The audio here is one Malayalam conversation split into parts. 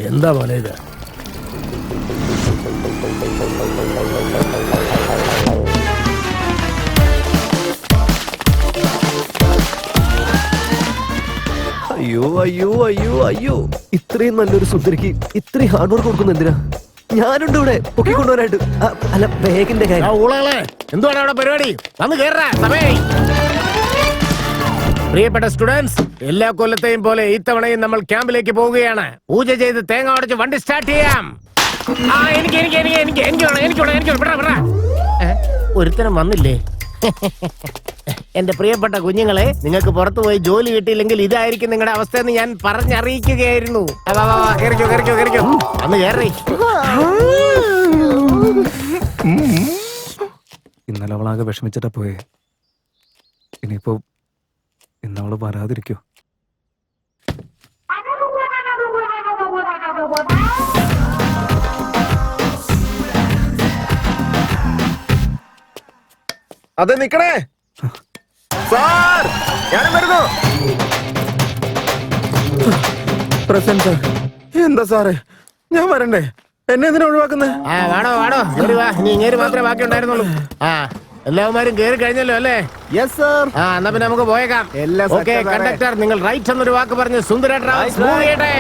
എന്താ മോനെ ഇത്? അയ്യോ അയ്യോ അയ്യോ അയ്യോ, ഇത്രയും നല്ലൊരു സുന്ദരിക്ക് ഇത്രയും ഹാർഡ് വർക്ക് കൊടുക്കുന്ന എന്തിനാ? ഞാനുണ്ട് ഇവിടെ പൊക്കിക്കൊണ്ടുവരാനായിട്ട്. അല്ല, ബാഗിന്റെ കാര്യം. എന്തുവാണ് അവിടെ പരിപാടി? വന്ന് കേറാ സമയേ. പ്രിയപ്പെട്ട സ്റ്റുഡൻസ്, എല്ലാ കൊല്ലത്തെയും പോലെ ഇത്തവണയും നമ്മൾ ക്യാമ്പിലേക്ക് പോവുകയാണ്. പൂജ ചെയ്ത് തേങ്ങ ഉടച്ച് വണ്ടി സ്റ്റാർട്ട് ചെയ്യാം. ഒരുത്തരം വന്നില്ലേ? എന്റെ പ്രിയപ്പെട്ട കുഞ്ഞുങ്ങളെ, നിങ്ങൾക്ക് പുറത്തു പോയി ജോലി കിട്ടിയില്ലെങ്കിൽ ഇതായിരിക്കും നിങ്ങളുടെ അവസ്ഥ എന്ന് ഞാൻ പറഞ്ഞറിയിക്കുകയായിരുന്നു. അന്ന് കയറി. ഇന്നലെ അവളാകെ വിഷമിച്ചിട്ടാ പോയേ. ഇനിയിപ്പോ ഇന്നവള് വരാതിരിക്കോ? അതെ, നിക്കണേ സാർ, ഞാനും വരുന്നു. Present sir. എന്താ സാറേ, ഞാൻ വരണ്ടേ? എന്നെ എന്തിനാ ഒഴിവാക്കുന്നത്? വാടോ വാടോ, നീ ഇങ്ങേര് മാത്രമേ ബാക്കി ഉണ്ടായിരുന്നുള്ളൂ. എല്ലാവരും കേറി കഴിഞ്ഞല്ലോ അല്ലേ? Yes sir. എന്നാ പിന്നെ നമുക്ക് പോയേക്കാം. ഓക്കെ കണ്ടക്ടർ, നിങ്ങൾ റൈറ്റ് എന്നൊരു വാക്ക് പറഞ്ഞ് സുന്ദര ട്രാവൽസ് മൂവ് ചെയ്യട്ടെ.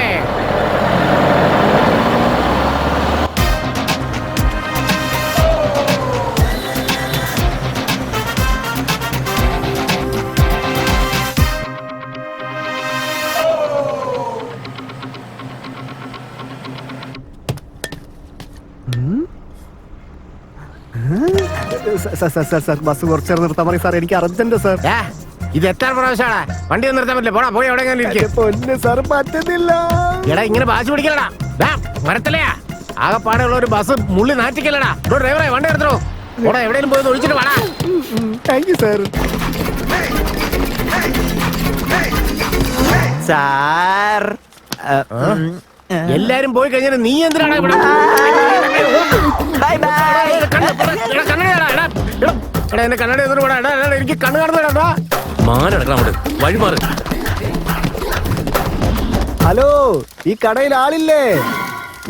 ബസ് കുറച്ച് നിർത്താൻ പറയും സാർ, എനിക്ക് അർജന്റ് സാർ. ഇത് എത്ര പ്രാവശ്യമാണ് വണ്ടി ഒന്നും നിർത്താൻ പറ്റില്ല? പോടാ, പോയി എവിടെയെങ്കിലും പൊന്ന് സാർ, പറ്റുന്നില്ല. എടാ, ഇങ്ങനെ വാശി പിടിക്കലടാ, മരത്തിലെയാ ആകെപ്പാടുള്ള ഒരു ബസ് മുള്ളി നാറ്റിക്കല്ലടാ. ഡ്രൈവറെ വണ്ടി എടുത്തോ, പോടാ, എവിടെയെങ്കിലും പോയി ഒഴിച്ചിട്ട് വാടാ. Thank you sir. സാർ, എല്ലാരും പോയി കഴിഞ്ഞാൽ നീ എന്തിനാണ് ഇവിടെ? കണ്ണട എനിക്ക് കണ്ണു കാണുന്നടാ. വഴി മാറി. ഹലോ, ഈ കടയിൽ ആളില്ലേ?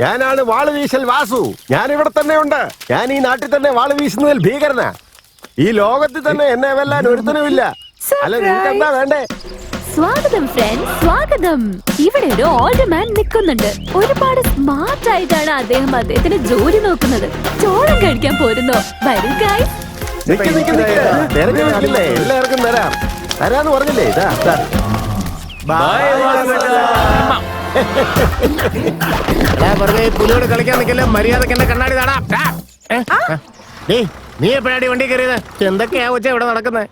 ഞാനാണ് വാള് വീശൽ വാസു. ഞാൻ ഇവിടെ തന്നെ ഉണ്ട്. ഞാൻ ഈ നാട്ടിൽ തന്നെ വാള് വീശുന്നതിൽ ഭീകരനാ. ഈ ലോകത്തിൽ തന്നെ എന്നെ വെല്ലാൻ ഒരുത്തനുമില്ല. അല്ല, നിങ്ങൾക്ക് എന്താ വേണ്ടേ? സ്വാഗതം ഫ്രണ്ട്സ്, സ്വാഗതം. ഇവിടെ ഒരു ഓൾഡ് മാൻ നിൽക്കുന്നുണ്ട്. ഒരുപാട് സ്മാർട്ട് ആയിട്ടാണ് അദ്ദേഹം അദ്ദേഹത്തിന്റെ ജോലി നോക്കുന്നത്. ചോളം കഴിക്കാൻ പോരുന്നോ? വരൂ ഗൈസ്. എല്ലാവർക്കും തരാം. തരാന്ന് പറഞ്ഞില്ലേ? പുലിയോട് കളിക്കാൻ നിൽക്കല്ലേ, മര്യാദക്ക് എന്നെ കണ്ണാടി താടാ. നീ എപ്പോഴാടി വണ്ടി കയറിയത്? എന്തൊക്കെയാ കൊച്ച ഇവിടെ നടക്കുന്നത്?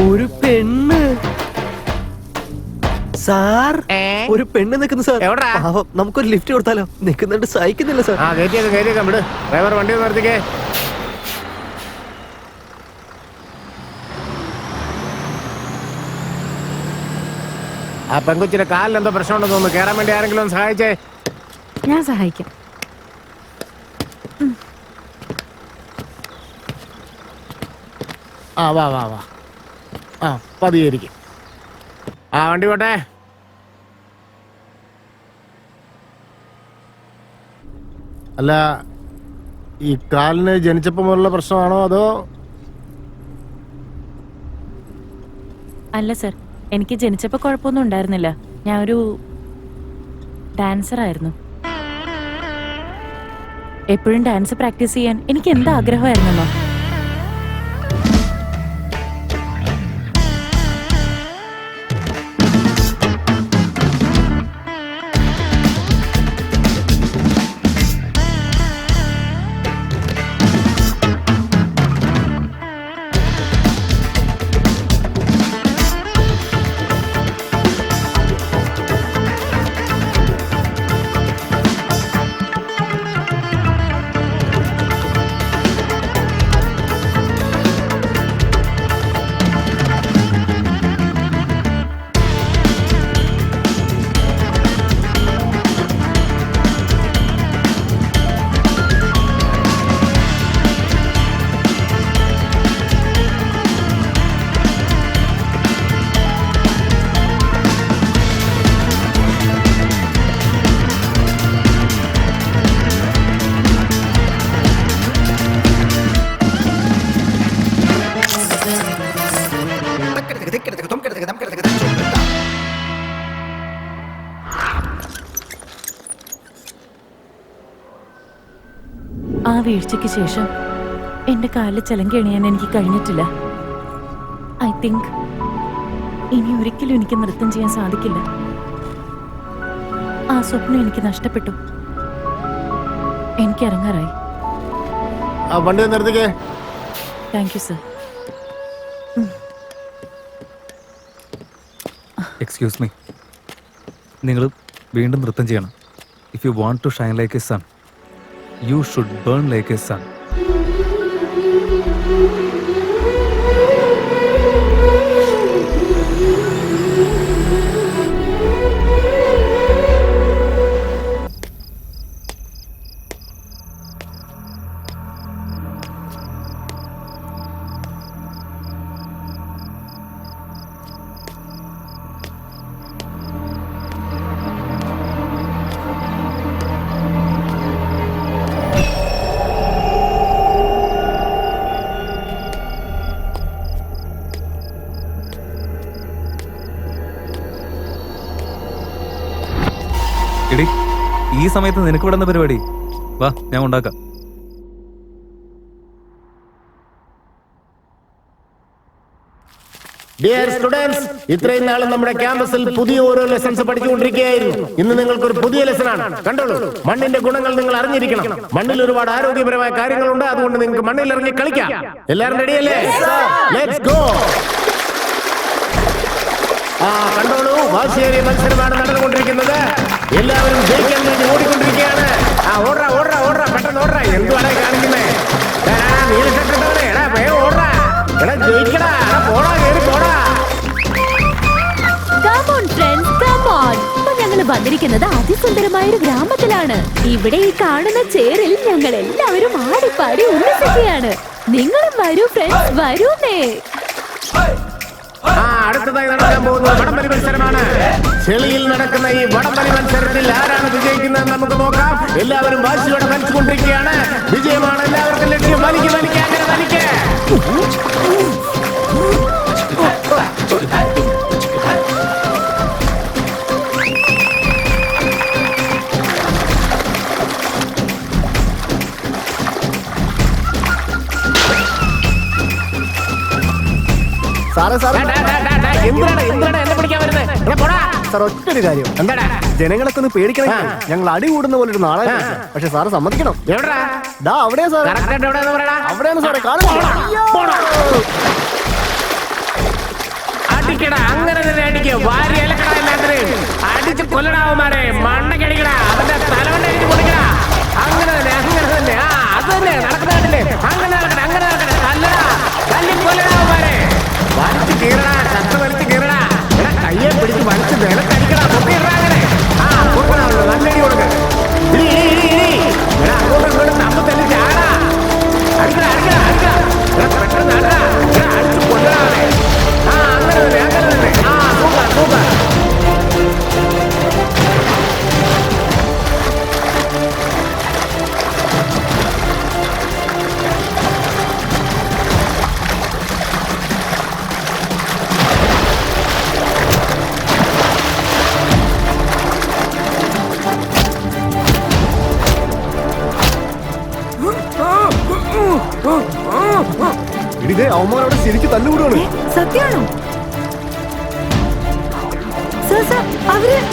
ഒരു പെണ്ണ് സാർ, ഒരു പെണ്ണ് നിൽക്കുന്നു സാർ. എവിടാ? നമുക്കൊരു ലിഫ്റ്റ് കൊടുത്താലോ? നിൽക്കുന്നുണ്ട്, സഹിക്കുന്നില്ല സാർ. കയറ്റിയേക്കാം വിട്. ഡ്രൈവർ വണ്ടി നിർത്തിക്കേ. ആ പെങ്കൊച്ചിന്റെ കാലിൽ എന്തോ പ്രശ്നമുണ്ടെന്ന് തോന്നുന്നു. കേറാൻ വേണ്ടി ആരെങ്കിലും ഒന്ന് സഹായിച്ചേ. ഞാൻ സഹായിക്കാം. വാ വാ വാ. പതിയിരിക്കും. വണ്ടി പോട്ടെ. അല്ല, ഈ കാലിന് ജനിച്ചപ്പോ മുതലുള്ള പ്രശ്നമാണോ അതോ? അല്ല സർ, എനിക്ക് ജനിച്ചപ്പോ കുഴപ്പമൊന്നും ഉണ്ടായിരുന്നില്ല. ഞാൻ ഒരു ഡാൻസർ ആയിരുന്നു. എപ്പോഴും ഡാൻസ് പ്രാക്ടീസ് ചെയ്യാൻ എനിക്ക് എന്താ ആഗ്രഹമായിരുന്നല്ലോ. ആ വീഴ്ചയ്ക്ക് ശേഷം എന്റെ കാലിൽ ചിലങ്കി അണിയാൻ എനിക്ക് കഴിഞ്ഞിട്ടില്ല. ഐ തിങ്ക് ഇനി ഒരിക്കലും എനിക്ക് നൃത്തം ചെയ്യാൻ സാധിക്കില്ല. ആ സ്വപ്നം എനിക്ക് നഷ്ടപ്പെട്ടു. എനിക്ക് ഇറങ്ങാറായി. ആ വണ്ടി നിർത്തിക്കേ. Thank you sir. Excuse me, നിങ്ങൾ വീണ്ടും നൃത്തം ചെയ്യണം. If you want to shine like a sun, you should burn like a sun. എടി, ഈ സമയത്ത് നിനക്ക് വിടുന്ന പരിപാടി വാ, ഞാൻ ഉണ്ടാക്കാം. ഡിയർ സ്റ്റുഡൻസ്, ഇത്രയും നാളും നമ്മുടെ ക്യാമ്പസിൽ പുതിയ ഓരോ ലെസൺസ് പഠിച്ചുകൊണ്ടിരിക്കുകയായിരുന്നു. ഇന്ന് നിങ്ങൾക്ക് ഒരു പുതിയ ലെസൺ ആണ്. കണ്ടോളൂ, മണ്ണിന്റെ ഗുണങ്ങൾ നിങ്ങൾ അറിഞ്ഞിരിക്കണം. മണ്ണിൽ ഒരുപാട് ആരോഗ്യപരമായ കാര്യങ്ങളുണ്ട്. അതുകൊണ്ട് നിങ്ങൾക്ക് മണ്ണിൽ ഇറങ്ങി കളിക്കാം. എല്ലാവരും റെഡിയല്ലേ? Let's go. കണ്ടോളൂ, വാശിയേറിയ മത്സരമാണ് നടന്നുകൊണ്ടിരിക്കുന്നത്. എല്ലാവരും ജയിക്കാൻ വേണ്ടി ഓടിക്കൊണ്ടിരിക്കുകയാണ്. ഓടാ ഓടാ ഓടാ, പെട്ടെന്ന് ഓടാ. എന്തുവാണ് കാണിക്കുന്നേ? നീലക്കെട്ടവനെ, എടാ വേഗം ഓടാ. എടാ ജയിക്കടാ, പോടാ, കേറി പോടാ. Come on friends, come on. ഇപ്പൊ ഞങ്ങൾ വന്നിരിക്കുന്നത് അതിസുന്ദരമായ ഒരു ഗ്രാമത്തിലാണ്. ഇവിടെ ഈ കാണുന്ന ചേറിൽ ഞങ്ങൾ എല്ലാവരും ആടിപ്പാടി ഉല്ലസിക്കുകയാണ്. നിങ്ങളും വരൂ ഫ്രണ്ട്സ്, വരൂന്നേ. അടുത്തതായി നടക്കാൻ പോകുന്നത് വടംവലി മത്സരമാണ്. ചെളിയിൽ നടക്കുന്ന ഈ വടംവലി മത്സരത്തിൽ ആരാണ് വിജയിക്കുന്നത് നമുക്ക് നോക്കാം. എല്ലാവരും വാശിയോടെ വലിച്ചുകൊണ്ടിരിക്കുകയാണ്. വിജയമാണ് എല്ലാവർക്കും ലക്ഷ്യം. വലിക്ക് വലിക്ക്, അങ്ങനെ വലിക്ക്. സാറേ സാറേ എന്തിനാണ് എന്നെ പിടിക്കാൻ വരുന്നത്? പോടാ. സാർ ഒറ്റൊരു കാര്യം, എന്താടാ? ജനങ്ങളൊക്കെ ഒന്ന് പേടിക്കണം. ഞങ്ങൾ അടി കൂടുന്ന പോലെ ഒരു നാളെ, പക്ഷെ സാറ് സമ്മതിക്കണം. എവിടാ? ദാ അവിടെയാ സാർ. കറക്റ്റ് എവിടെയാന്ന് പറയടാ. അവിടെയാണ് സാറേ കാണുന്നത്. അടിക്കടാ, അങ്ങനെ തന്നെ അടിക്കുക. വാരി അലക്കടാ, എല്ലാത്തിനെയും അടിച്ച് കൊല്ലടാവന്മാരെ. മണ്ണക്കടിക്കടാ, അവന്റെ തലവണ്ണ അടിച്ച് പൊടിക്കടാ. അങ്ങനെ തന്നെ, അങ്ങനെ തന്നെ. അത് തന്നെ നടക്കുന്നില്ലേ? അങ്ങനെ നടക്കട്ടെ, അങ്ങനെ നടക്കട്ടെ. തല്ലടാ, തല്ലി കൊല്ലടാവന്മാരെ. വലിച്ചു കീറടാ, ചത്ത വലിച്ചു കീറടാ. കയ്യെ പിടിച്ച് വലിച്ച് നിലത്തടിക്കടാ. പൊട്ടിയിടാ അങ്ങനെ. കൊടുക്കണമല്ലോ, നല്ലടി കൊടുക്ക. അങ്ങോട്ടും ഇങ്ങോട്ടും തമ്മിൽ തല്ലി ചാടാ. അടിക്കടാ അടിക്കടാ അടിക്കടാ. പെട്ടെന്ന് അടാ, അടിച്ച് കൊല്ലടാവേ. അങ്ങനെ തന്നെ, അങ്ങനെ തന്നെ. Super super. ഇടിതേ അവന്മാരോട് ശരിക്കും തല്ലുകൂടുകയാണ്. സത്യമാണോ?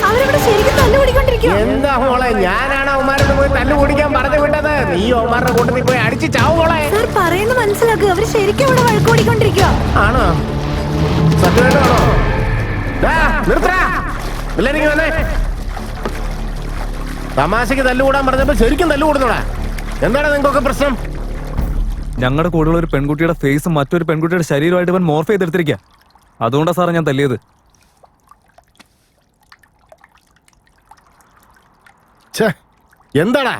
അവരവിടെ ശരിക്കും തല്ലുപിടിക്കൊണ്ടിരിക്കും. എന്താ മോളെ, ഞാനാണ് അവന്മാരോട് പോയി തല്ലു കുടിക്കാൻ പറഞ്ഞു വിട്ടത്. നീ അവന്മാരുടെ കൂട്ടത്തിൽ പോയി അടിച്ച് ചാവും മോളെ. സാർ പറയുന്ന മനസ്സിലാക്കുക, അവര് ശരിക്കും അവിടെ വഴക്കോടിക്കൊണ്ടിരിക്കുക. ആണോ? സത്യമായിട്ടാണോ? നിർത്തടാ, എല്ലാരും വന്നേ. തമാശക്ക് തല്ലുകൂടാൻ പറഞ്ഞപ്പോ ശരിക്കും തല്ലുകൂടുന്നോടാ. എന്താണ് നിങ്ങൾക്കൊക്കെ പ്രശ്നം? ഞങ്ങളുടെ കൂടെയുള്ള ഒരു പെൺകുട്ടിയുടെ ഫേസും മറ്റൊരു പെൺകുട്ടിയുടെ ശരീരമായിട്ട് ഇവൻ മോർഫ് ചെയ്തെടുത്തിരിക്കുക. അതുകൊണ്ടാണ് സാറേ ഞാൻ തല്ലിയത്. എന്താടാ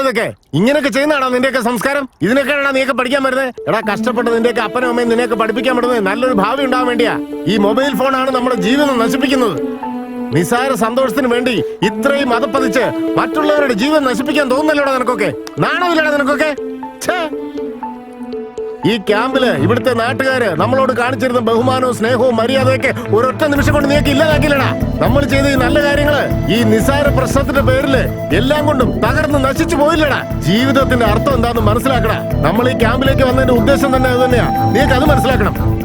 ഇതൊക്കെ? ഇങ്ങനെയൊക്കെ ചെയ്യുന്നതാണോ നിന്റെയൊക്കെ സംസ്കാരം? ഇതിനൊക്കെയാണോ നീയൊക്കെ പഠിക്കാൻ വരുന്നത്? എടാ, കഷ്ടപ്പെട്ട് നിന്റെയൊക്കെ അപ്പനും അമ്മയും നിന്നെയൊക്കെ പഠിപ്പിക്കാൻ പറ്റുന്നത് നല്ലൊരു ഭാവി ഉണ്ടാവാൻ വേണ്ടിയാ. ഈ മൊബൈൽ ഫോണാണ് നമ്മുടെ ജീവിതം നശിപ്പിക്കുന്നത്. നിസാര സന്തോഷത്തിന് വേണ്ടി ഇത്രയും അതപ്പതിച്ച് മറ്റുള്ളവരുടെ ജീവൻ നശിപ്പിക്കാൻ തോന്നുന്നല്ലോടാ നിനക്കൊക്കെ? നാണമില്ലടാ നിനക്കൊക്കെ? ഈ ക്യാമ്പില് ഇവിടുത്തെ നാട്ടുകാര് നമ്മളോട് കാണിച്ചിരുന്ന ബഹുമാനവും സ്നേഹവും മര്യാദയൊക്കെ ഒരൊറ്റ നിമിഷം കൊണ്ട് നീക്ക് ഇല്ലാതാക്കില്ലടാ. നമ്മൾ ചെയ്ത ഈ നല്ല കാര്യങ്ങള് ഈ നിസ്സാര പ്രശ്നത്തിന്റെ പേരില് എല്ലാം കൊണ്ടും തകർന്ന് നശിച്ചു പോയില്ലടാ. ജീവിതത്തിന്റെ അർത്ഥം എന്താണെന്ന് മനസ്സിലാക്കടാ. നമ്മൾ ഈ ക്യാമ്പിലേക്ക് വന്നതിന്റെ ഉദ്ദേശം തന്നെ അത് തന്നെയാ. നീക്ക് അത് മനസ്സിലാക്കണം.